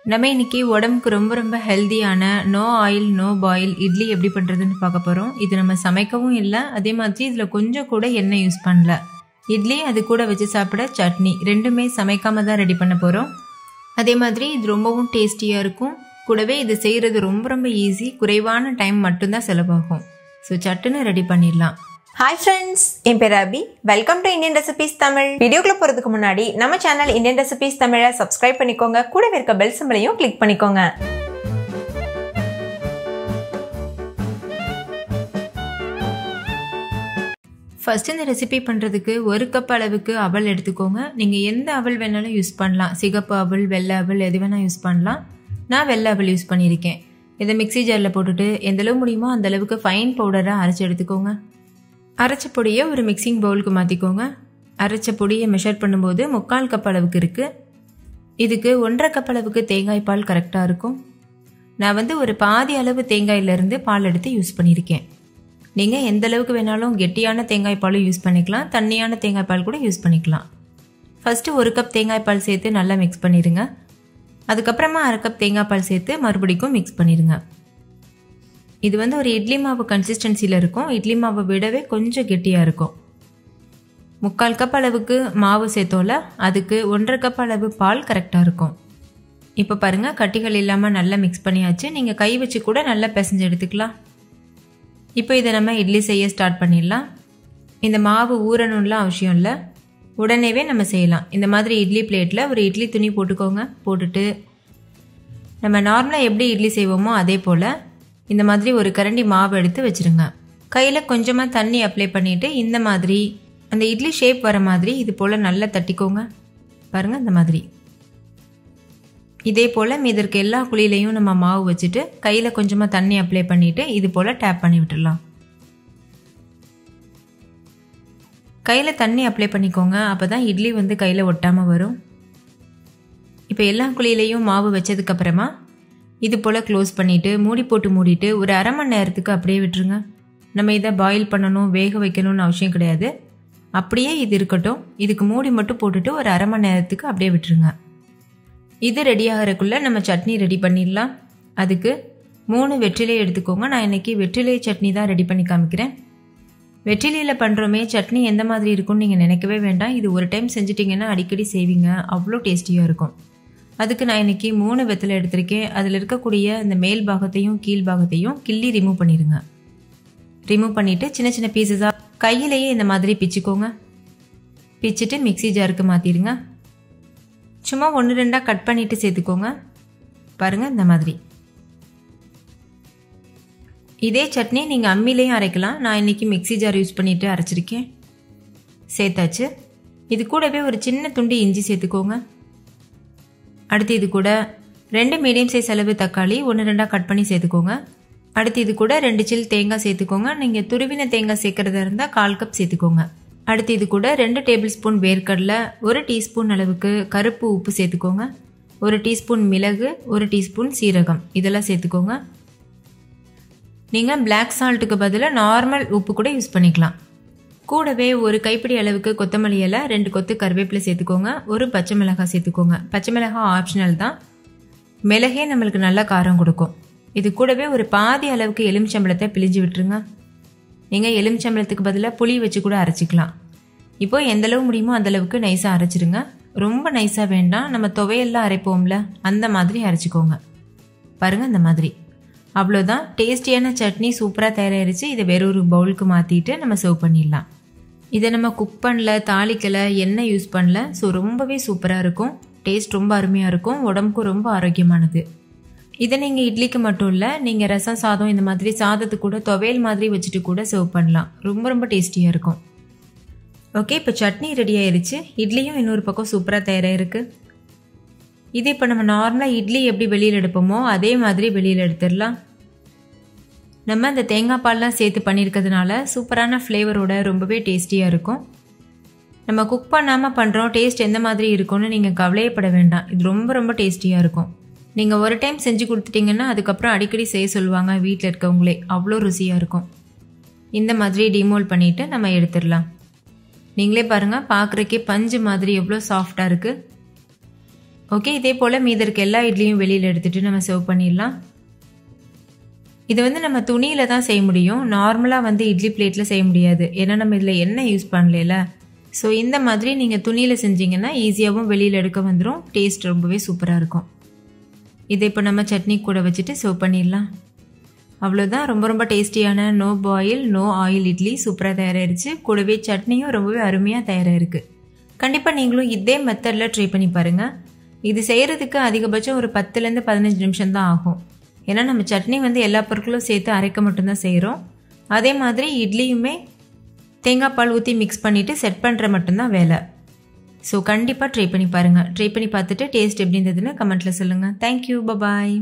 நம்ம இன்னைக்கு உடம்புக்கு ரொம்ப ரொம்ப ஹெல்தியான no oil no boil idli எப்படி பண்ணுறதுன்னு பார்க்க போகிறோம். இது நம்ம சமைக்கவும் இல்லை, அதே மாதிரி இதில் கொஞ்சம் கூட எண்ணெய் யூஸ் பண்ணல. இட்லி அது கூட வச்சு சாப்பிட சட்னி ரெண்டுமே சமைக்காம தான் ரெடி பண்ண போகிறோம். அதே மாதிரி இது ரொம்பவும் டேஸ்டியாக இருக்கும். கூடவே இது செய்கிறது ரொம்ப ரொம்ப ஈஸி, குறைவான டைம் மட்டும்தான் செலவாகும். ஸோ சட்டுன்னு ரெடி பண்ணிடலாம். ஹாய் ஃப்ரெண்ட்ஸ், என் பேர் Abhi. Welcome to Indian recipes Tamil. வீடியோக்குள்ள போகிறதுக்கு முன்னாடி நம்ம சேனல் இந்தியன் ரெசிபீஸ் தமிழை சப்ஸ்கிரைப் பண்ணிக்கோங்க. கூடவே இருக்க பெல் சிம்பலையும் கிளிக் பண்ணிக்கோங்க. ஃபர்ஸ்ட் இந்த ரெசிபி பண்ணுறதுக்கு 1 கப் அளவுக்கு அவல் எடுத்துக்கோங்க. நீங்கள் எந்த அவல் வேணாலும் யூஸ் பண்ணலாம். சிகப்பு அவல், வெள்ளை அவல் எது வேணால் யூஸ் பண்ணலாம். நான் வெள்ளை அவல் யூஸ் பண்ணியிருக்கேன். இதை மிக்ஸி ஜாரில் போட்டுட்டு எந்தளவு முடியுமோ அந்தளவுக்கு ஃபைன் பவுடராக அரைச்சி எடுத்துக்கோங்க. அரைச்ச பொடியை ஒரு மிக்சிங் பவுலுக்கு மாற்றிக்கோங்க. அரைச்ச பொடியை மெஷர் பண்ணும்போது 3/4 கப் அளவுக்கு இருக்குது. இதுக்கு 1.5 கப் அளவுக்கு தேங்காய் பால் கரெக்டாக இருக்கும். நான் ஒரு பாதி அளவு தேங்காயிலேருந்து பால் எடுத்து யூஸ் பண்ணியிருக்கேன். நீங்கள் எந்த அளவுக்கு வேணாலும் கெட்டியான தேங்காய் பாலும் யூஸ் பண்ணிக்கலாம், தண்ணியான தேங்காய் பால் கூட யூஸ் பண்ணிக்கலாம். ஃபஸ்ட்டு 1 கப் தேங்காய் பால் சேர்த்து நல்லா மிக்ஸ் பண்ணிடுங்க. அதுக்கப்புறமா 1/2 கப் தேங்காய் பால் சேர்த்து மறுபடிக்கும் மிக்ஸ் பண்ணிடுங்க. இது ஒரு இட்லி மாவு கன்சிஸ்டன்சியில் இருக்கும். இட்லி மாவை விடவே கொஞ்சம் கெட்டியாக இருக்கும். 3/4 கப் அளவுக்கு மாவு சேர்த்தோல, அதுக்கு 1.5 கப் அளவு பால் கரெக்டாக இருக்கும். இப்போ பாருங்கள், கட்டிகள் இல்லாமல் நல்லா மிக்ஸ் பண்ணியாச்சு. நீங்கள் கை வச்சு கூட நல்லா பிசைஞ்சு எடுத்துக்கலாம். இப்போ இதை நம்ம இட்லி செய்ய ஸ்டார்ட் பண்ணிடலாம். இந்த மாவு ஊறணும்லாம் அவசியம் இல்லை, உடனேவே நம்ம செய்யலாம். இந்த மாதிரி இட்லி பிளேட்டில் ஒரு இட்லி துணி போட்டுக்கோங்க. போட்டுட்டு நம்ம நார்மலாக எப்படி இட்லி செய்வோமோ அதே போல் இந்த மாதிரி ஒரு கரண்டி மாவு எடுத்து வச்சுருங்க. கையில் கொஞ்சமாக தண்ணி அப்ளை பண்ணிவிட்டு இந்த மாதிரி அந்த இட்லி ஷேப் வர மாதிரி இது போல் நல்லா தட்டிக்கோங்க. பாருங்கள், இந்த மாதிரி. இதே போல் மீதற்கு எல்லா குழியிலையும் நம்ம மாவு வச்சுட்டு கையில் கொஞ்சமாக தண்ணி அப்ளை பண்ணிவிட்டு இது போல் டேப் பண்ணி விட்டுடலாம். கையில் தண்ணி அப்ளை பண்ணிக்கோங்க, அப்போ தான் இட்லி கையில் ஒட்டாமல் வரும். இப்போ எல்லா குழியிலையும் மாவு வச்சதுக்கப்புறமா இது போல் க்ளோஸ் பண்ணிவிட்டு மூடிட்டு ஒரு 1/2 மணி நேரத்துக்கு அப்படியே விட்டுருங்க. நம்ம இதை பாயில் பண்ணணும், வேக வைக்கணும்னு அவசியம் கிடையாது. அப்படியே இது இருக்கட்டும். இதுக்கு மூடி மட்டும் போட்டுட்டு ஒரு 1/2 மணி நேரத்துக்கு அப்படியே விட்டுருங்க. இது ரெடி ஆகிறதுக்குள்ளே நம்ம சட்னி ரெடி பண்ணிடலாம். அதுக்கு 3 வெற்றிலை எடுத்துக்கோங்க. நான் இன்றைக்கி வெற்றிலை சட்னி தான் ரெடி பண்ணி காமிக்கிறேன். வெற்றிலையில் பண்ணுறோமே சட்னி எந்த மாதிரி இருக்கும்னு நீங்கள் நினைக்கவே வேண்டாம். இது ஒரு டைம் செஞ்சிட்டிங்கன்னா அடிக்கடி செய்வீங்க, அவ்வளோ டேஸ்டியாக இருக்கும். அதுக்கு நான் இன்றைக்கி 3 வெத்தலை எடுத்திருக்கேன். அதில் இருக்கக்கூடிய இந்த மேல் பாகத்தையும் கீழ் பாகத்தையும் கிள்ளி ரிமூவ் பண்ணிடுங்க. ரிமூவ் பண்ணிவிட்டு சின்ன சின்ன பீசஸாக கையிலேயே இந்த மாதிரி பிச்சுக்கோங்க. பிச்சுட்டு மிக்ஸி ஜாருக்கு மாற்றிடுங்க. சும்மா 1-2 கட் பண்ணிவிட்டு சேர்த்துக்கோங்க. பாருங்கள், இந்த மாதிரி. இதே சட்னி நீங்கள் அம்மிலையும் அரைக்கலாம். நான் இன்றைக்கி மிக்ஸி ஜார் யூஸ் பண்ணிவிட்டு அரைச்சிருக்கேன். சேர்த்தாச்சு. இது கூடவே ஒரு சின்ன துண்டு இஞ்சி சேர்த்துக்கோங்க. அடுத்து இது கூட 2 மீடியம் சைஸ் அளவு தக்காளி 1-2 கட் பண்ணி சேர்த்துக்கோங்க. அடுத்து இது கூட 2 சில் தேங்காய் சேர்த்துக்கோங்க. நீங்கள் துருவின தேங்காய் சேர்க்குறதா இருந்தால் 1/4 கப் சேர்த்துக்கோங்க. அடுத்து இது கூட 2 டேபிள் ஸ்பூன் வேர்க்கடலை, 1 டீஸ்பூன் அளவுக்கு கருப்பு உப்பு சேர்த்துக்கோங்க. 1 டீஸ்பூன் மிளகு, 1 டீஸ்பூன் சீரகம் இதெல்லாம் சேர்த்துக்கோங்க. நீங்கள் பிளாக் சால்ட்டுக்கு பதிலாக நார்மல் உப்பு கூட யூஸ் பண்ணிக்கலாம். கூடவே ஒரு கைப்பிடி அளவுக்கு கொத்தமல்லி இலை, 2 கொத்து கருவேப்பிலை சேர்த்துக்கோங்க. 1 பச்சை மிளகாய் சேர்த்துக்கோங்க. பச்சை மிளகாய் ஆப்ஷனல் தான், மிளகே நம்மளுக்கு நல்ல காரம் கொடுக்கும். இது கூடவே ஒரு பாதி அளவுக்கு எலுமிச்சம்பழத்தை பிழிஞ்சு விட்டுருங்க. நீங்கள் எலுமிச்சம்பழத்துக்கு பதிலாக புளி வச்சு கூட அரைச்சிக்கலாம். இப்போது எந்தளவு முடியுமோ அந்தளவுக்கு நைஸாக அரைச்சிடுங்க. ரொம்ப நைஸாக வேண்டாம், நம்ம துவையெல்லாம் அரைப்போம்ல அந்த மாதிரி அரைச்சிக்கோங்க. பாருங்கள், இந்த மாதிரி. அவ்வளோதான், டேஸ்டியான சட்னி சூப்பராக தயாராகிடுச்சு. இதை வேறொரு பவுலுக்கு மாற்றிட்டு நம்ம சர்வ் பண்ணிடலாம். இதை நம்ம குக் பண்ணல, தாளிக்கலை, எண்ணெய் யூஸ் பண்ணல. ஸோ ரொம்பவே சூப்பராக இருக்கும். டேஸ்ட் ரொம்ப அருமையாக இருக்கும், உடம்புக்கும் ரொம்ப ஆரோக்கியமானது. இதை நீங்கள் இட்லிக்கு மட்டும் இல்லை, நீங்கள் ரசம் சாதம் இந்த மாதிரி சாதத்துக்கு கூட துவையல் மாதிரி வச்சுட்டு கூட சர்வ் பண்ணலாம். ரொம்ப ரொம்ப டேஸ்டியாக இருக்கும். ஓகே, இப்போ சட்னி ரெடி ஆயிடுச்சு. இட்லியும் இன்னொரு பக்கம் சூப்பராக தயாராகிருக்கு. இது இப்போ நம்ம நார்மலாக இட்லி எப்படி வெளியில் எடுப்போமோ அதே மாதிரி வெளியில் எடுத்துடலாம். நம்ம அந்த தேங்காய் பால்லாம் சேர்த்து பண்ணியிருக்கிறதுனால சூப்பரான ஃப்ளேவரோட ரொம்பவே டேஸ்டியாக இருக்கும். நம்ம குக் பண்ணாமல் பண்ணுறோம், டேஸ்ட் எந்த மாதிரி இருக்கும்னு நீங்கள் கவலையப்பட வேண்டாம். இது ரொம்ப ரொம்ப டேஸ்டியாக இருக்கும். நீங்கள் ஒரு டைம் செஞ்சு கொடுத்துட்டிங்கன்னா அதுக்கப்புறம் அடிக்கடி செய்ய சொல்லுவாங்க வீட்டில் இருக்கவங்களே. அவ்வளோ ருசியாக இருக்கும். இந்த மாதிரி டிமோல்ட் பண்ணிவிட்டு நம்ம எடுத்துடலாம். நீங்களே பாருங்கள், பார்க்குறக்கே பஞ்சு மாதிரி எவ்வளோ சாஃப்டாக இருக்குது. ஓகே, இதே போல் மீதி இருக்க எல்லா இட்லியும் வெளியில் எடுத்துகிட்டு நம்ம சர்வ் பண்ணிடலாம். இது வந்து நம்ம துணியில் தான் செய்ய முடியும். நார்மலாக இட்லி பிளேட்டில் செய்ய முடியாது. ஏன்னா நம்ம இதில் எண்ணெய் யூஸ் பண்ணல. ஸோ இந்த மாதிரி நீங்கள் துணியில் செஞ்சீங்கன்னா ஈஸியாகவும் வெளியில் எடுக்க வந்துடும். டேஸ்ட் ரொம்பவே சூப்பராக இருக்கும். இதை இப்போ நம்ம சட்னி கூட வச்சுட்டு சர்வ் பண்ணிடலாம். அவ்வளோதான், ரொம்ப ரொம்ப டேஸ்டியான no boil no oil idli சூப்பராக தயாராகிடுச்சு. கூடவே சட்னியும் ரொம்பவே அருமையாக தயாராகிருக்கு. கண்டிப்பாக நீங்களும் இதே மெத்தடில் ட்ரை பண்ணி பாருங்கள். இது செய்கிறதுக்கு அதிகபட்சம் ஒரு 10லேருந்து 15 நிமிஷம் தான் ஆகும். ஏன்னா நம்ம சட்னி எல்லா பொருட்களும் சேர்த்து அரைக்க மட்டும்தான் செய்கிறோம். அதே மாதிரி இட்லியுமே தேங்காய் பால் ஊற்றி மிக்ஸ் பண்ணிவிட்டு செட் பண்ணுற மட்டும்தான் வேலை. ஸோ கண்டிப்பாக ட்ரை பண்ணி பாருங்கள். ட்ரை பண்ணி பார்த்துட்டு டேஸ்ட் எப்படி இருந்ததுன்னு கமெண்ட்டில் சொல்லுங்கள். Thank you, bye bye.